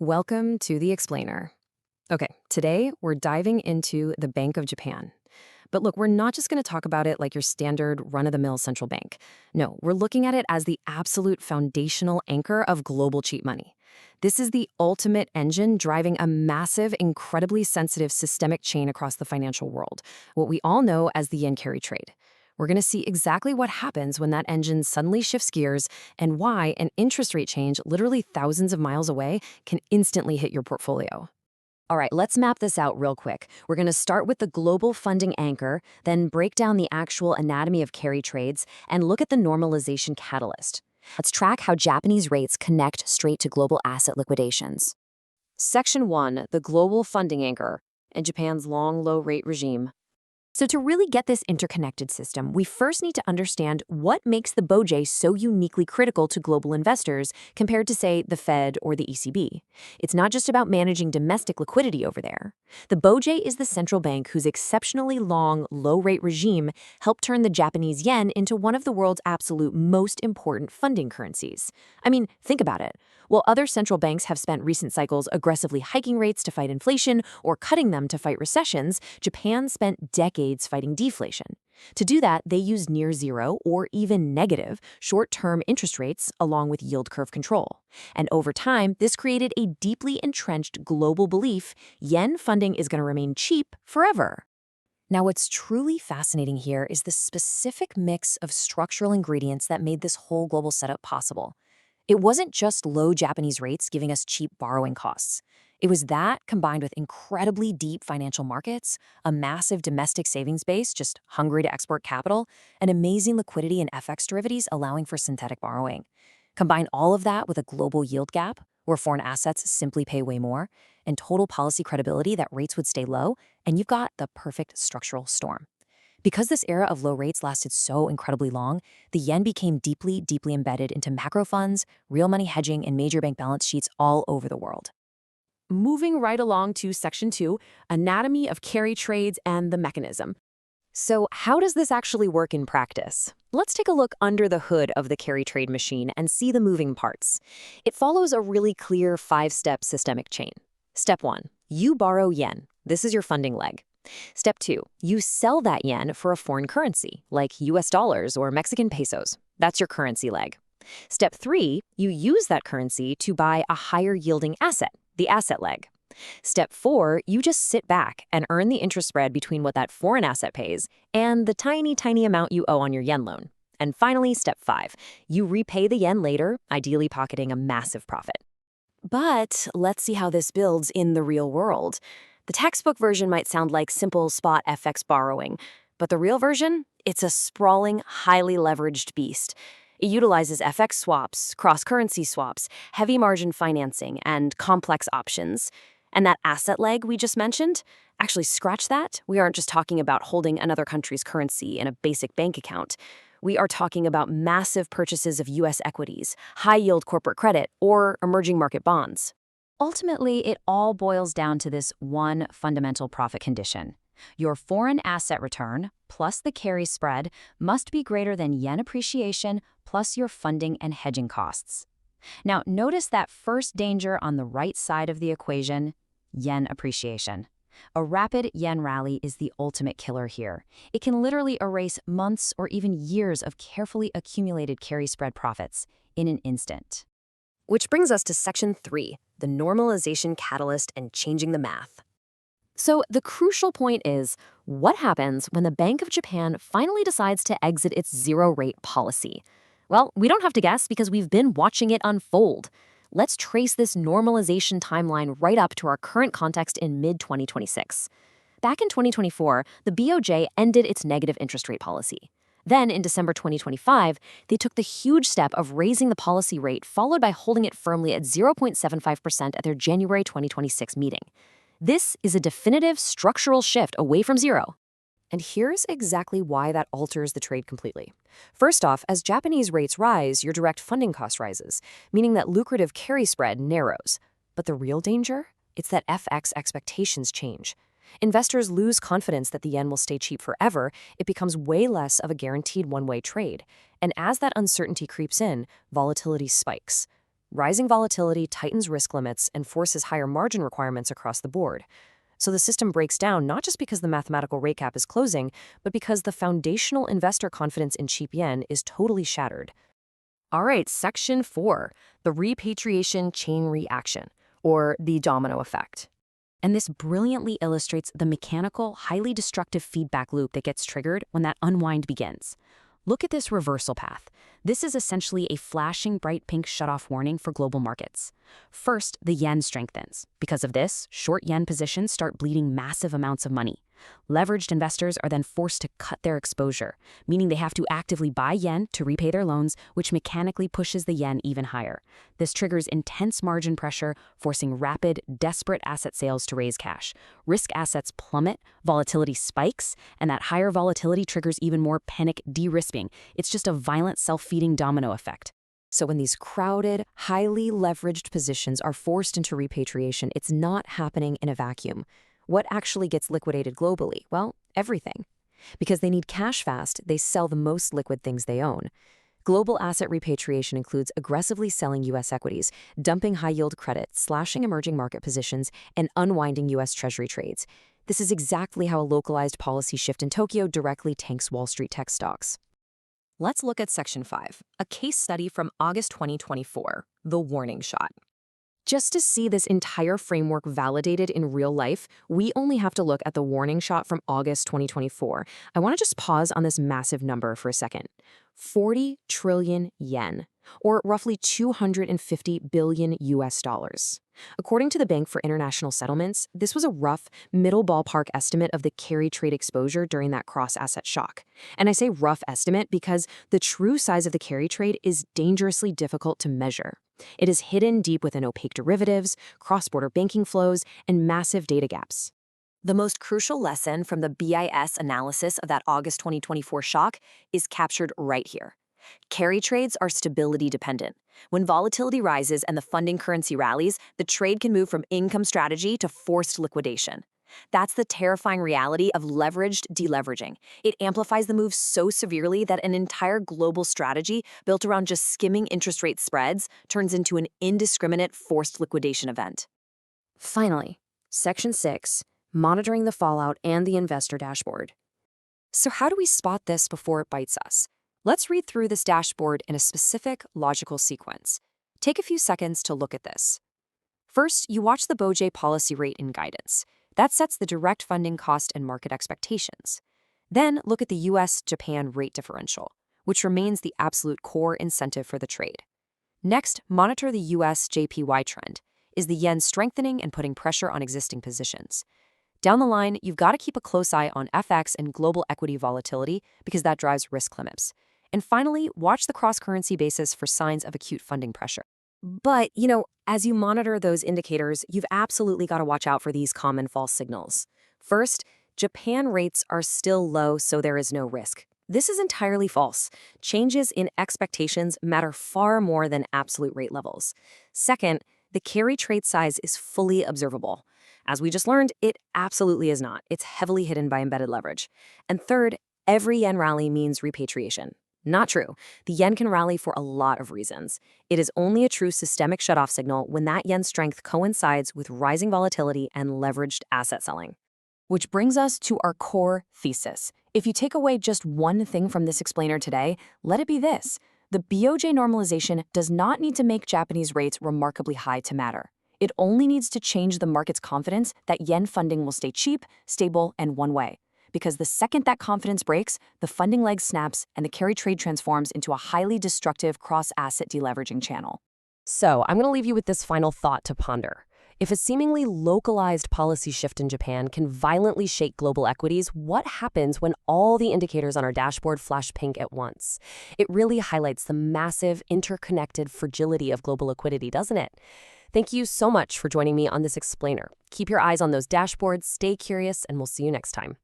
Welcome to The Explainer. Okay, today we're diving into the Bank of Japan. But look, we're not just going to talk about it like your standard run-of-the-mill central bank. No, we're looking at it as the absolute foundational anchor of global cheap money. This is the ultimate engine driving a massive, incredibly sensitive systemic chain across the financial world, what we all know as the yen carry trade. We're going to see exactly what happens when that engine suddenly shifts gears and why an interest rate change literally thousands of miles away can instantly hit your portfolio. All right, let's map this out real quick. We're going to start with the global funding anchor, then break down the actual anatomy of carry trades, and look at the normalization catalyst. Let's track how Japanese rates connect straight to global asset liquidations. Section 1, the global funding anchor, and Japan's long low-rate regime. So to really get this interconnected system, we first need to understand what makes the BOJ so uniquely critical to global investors compared to, say, the Fed or the ECB. It's not just about managing domestic liquidity over there. The BOJ is the central bank whose exceptionally long, low-rate regime helped turn the Japanese yen into one of the world's absolute most important funding currencies. I mean, think about it. While other central banks have spent recent cycles aggressively hiking rates to fight inflation or cutting them to fight recessions, Japan spent decades fighting deflation. To do that, they used near zero or even negative short-term interest rates along with yield curve control. And over time, this created a deeply entrenched global belief yen funding is going to remain cheap forever. Now, what's truly fascinating here is the specific mix of structural ingredients that made this whole global setup possible. It wasn't just low Japanese rates giving us cheap borrowing costs. It was that combined with incredibly deep financial markets, a massive domestic savings base just hungry to export capital, and amazing liquidity in FX derivatives allowing for synthetic borrowing. Combine all of that with a global yield gap, where foreign assets simply pay way more, and total policy credibility that rates would stay low, and you've got the perfect structural storm. Because this era of low rates lasted so incredibly long, the yen became deeply, deeply embedded into macro funds, real money hedging, and major bank balance sheets all over the world. Moving right along to Section 2, Anatomy of Carry Trades and the Mechanism. So how does this actually work in practice? Let's take a look under the hood of the carry trade machine and see the moving parts. It follows a really clear 5-step systemic chain. Step 1, you borrow yen. This is your funding leg. Step 2, you sell that yen for a foreign currency, like US dollars or Mexican pesos. That's your currency leg. Step 3, you use that currency to buy a higher yielding asset, the asset leg. Step 4, you just sit back and earn the interest spread between what that foreign asset pays and the tiny, tiny amount you owe on your yen loan. And finally, step 5, you repay the yen later, ideally pocketing a massive profit. But let's see how this builds in the real world. The textbook version might sound like simple spot FX borrowing, but the real version? It's a sprawling, highly leveraged beast. It utilizes FX swaps, cross-currency swaps, heavy margin financing, and complex options. And that asset leg we just mentioned? Actually, scratch that. We aren't just talking about holding another country's currency in a basic bank account. We are talking about massive purchases of U.S. equities, high-yield corporate credit, or emerging market bonds. Ultimately, it all boils down to this one fundamental profit condition. Your foreign asset return, plus the carry spread, must be greater than yen appreciation plus your funding and hedging costs. Now, notice that first danger on the right side of the equation, yen appreciation. A rapid yen rally is the ultimate killer here. It can literally erase months or even years of carefully accumulated carry spread profits in an instant. Which brings us to Section 3, the normalization catalyst and changing the math. So the crucial point is, what happens when the Bank of Japan finally decides to exit its zero-rate policy? Well, we don't have to guess because we've been watching it unfold. Let's trace this normalization timeline right up to our current context in mid-2026. Back in 2024, the BOJ ended its negative interest rate policy. Then, in December 2025, they took the huge step of raising the policy rate, followed by holding it firmly at 0.75% at their January 2026 meeting. This is a definitive structural shift away from zero. And here's exactly why that alters the trade completely. First off, as Japanese rates rise, your direct funding cost rises, meaning that lucrative carry spread narrows. But the real danger? It's that FX expectations change. Investors lose confidence that the yen will stay cheap forever. It becomes way less of a guaranteed one-way trade. And as that uncertainty creeps in, volatility spikes. Rising volatility tightens risk limits and forces higher margin requirements across the board. So the system breaks down not just because the mathematical rate cap is closing, but because the foundational investor confidence in cheap yen is totally shattered. All right, Section 4, the repatriation chain reaction, or the domino effect. And this brilliantly illustrates the mechanical, highly destructive feedback loop that gets triggered when that unwind begins. Look at this reversal path. This is essentially a flashing bright pink shutoff warning for global markets. First, the yen strengthens. Because of this, short yen positions start bleeding massive amounts of money. Leveraged investors are then forced to cut their exposure, meaning they have to actively buy yen to repay their loans, which mechanically pushes the yen even higher. This triggers intense margin pressure, forcing rapid, desperate asset sales to raise cash. Risk assets plummet, volatility spikes, and that higher volatility triggers even more panic de-risking. It's just a violent self-feeding domino effect. So when these crowded, highly leveraged positions are forced into repatriation, it's not happening in a vacuum. What actually gets liquidated globally? Well, everything. Because they need cash fast, they sell the most liquid things they own. Global asset repatriation includes aggressively selling U.S. equities, dumping high-yield credit, slashing emerging market positions, and unwinding U.S. Treasury trades. This is exactly how a localized policy shift in Tokyo directly tanks Wall Street tech stocks. Let's look at Section 5, a case study from August 2024, the warning shot. Just to see this entire framework validated in real life, we only have to look at the warning shot from August 2024. I want to just pause on this massive number for a second. 40 trillion yen, or roughly 250 billion US dollars. According to the Bank for International Settlements, this was a rough, middle ballpark estimate of the carry trade exposure during that cross-asset shock. And I say rough estimate because the true size of the carry trade is dangerously difficult to measure. It is hidden deep within opaque derivatives, cross-border banking flows, and massive data gaps. The most crucial lesson from the BIS analysis of that August 2024 shock is captured right here. Carry trades are stability dependent. When volatility rises and the funding currency rallies, the trade can move from income strategy to forced liquidation. That's the terrifying reality of leveraged deleveraging. It amplifies the move so severely that an entire global strategy built around just skimming interest rate spreads turns into an indiscriminate forced liquidation event. Finally, Section 6, monitoring the fallout and the investor dashboard. So how do we spot this before it bites us? Let's read through this dashboard in a specific logical sequence. Take a few seconds to look at this. First, you watch the BOJ policy rate and guidance. That sets the direct funding cost and market expectations. Then look at the US-Japan rate differential, which remains the absolute core incentive for the trade. Next, monitor the US-JPY trend. Is the yen strengthening and putting pressure on existing positions? Down the line, you've got to keep a close eye on FX and global equity volatility because that drives risk limits. And finally, watch the cross-currency basis for signs of acute funding pressure. But, as you monitor those indicators, you've absolutely got to watch out for these common false signals. First, Japan rates are still low, so there is no risk. This is entirely false. Changes in expectations matter far more than absolute rate levels. Second, the carry trade size is fully observable. As we just learned, it absolutely is not. It's heavily hidden by embedded leverage. And third, every yen rally means repatriation. Not true. The yen can rally for a lot of reasons. It is only a true systemic shutoff signal when that yen strength coincides with rising volatility and leveraged asset selling. Which brings us to our core thesis. If you take away just one thing from this explainer today, let it be this. The BOJ normalization does not need to make Japanese rates remarkably high to matter. It only needs to change the market's confidence that yen funding will stay cheap, stable, and one way. Because the second that confidence breaks, the funding leg snaps and the carry trade transforms into a highly destructive cross-asset deleveraging channel. So I'm going to leave you with this final thought to ponder. If a seemingly localized policy shift in Japan can violently shake global equities, what happens when all the indicators on our dashboard flash pink at once? It really highlights the massive, interconnected fragility of global liquidity, doesn't it? Thank you so much for joining me on this explainer. Keep your eyes on those dashboards, stay curious, and we'll see you next time.